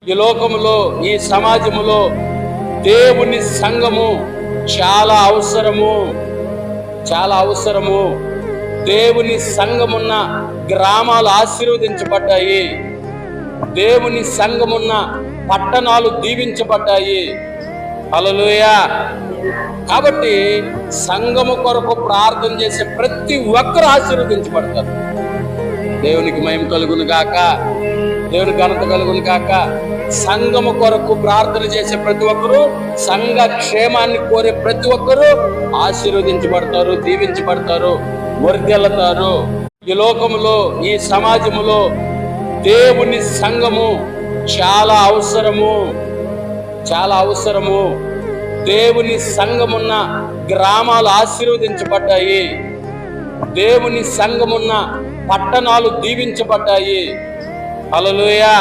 ఈ లోకములో, ఈ సమాజములో దేవుని సంఘము చాలా అవసరము, చాలా అవసరము. దేవుని సంఘమున్న గ్రామాలు ఆశీర్వదించబడ్డాయి, దేవుని సంఘమున్న పట్టణాలు దీవించబడ్డాయి. హల్లెలూయా. కాబట్టి సంఘము కొరకు ప్రార్థన చేసే ప్రతి ఒక్కరు ఆశీర్వదించబడతారు. దేవునికి మహిమ కలుగును గాక, దేవుని ఘనత కలుగును గాక. సంఘము కొరకు ప్రార్థన చేసే ప్రతి ఒక్కరు, సంఘ క్షేమాన్ని కోరే ప్రతి ఒక్కరు ఆశీర్వదించబడతారు, దీవించబడతారు, వర్ధిల్లుతారు. ఈ లోకములో, ఈ సమాజములో దేవుని సంఘము చాలా అవసరము, చాలా అవసరము. దేవుని సంఘమున్న గ్రామాలు ఆశీర్వదించబడ్డాయి, దేవుని సంఘమున్న పట్టణాలు దీవించబడ్డాయి. హల్లెలూయా.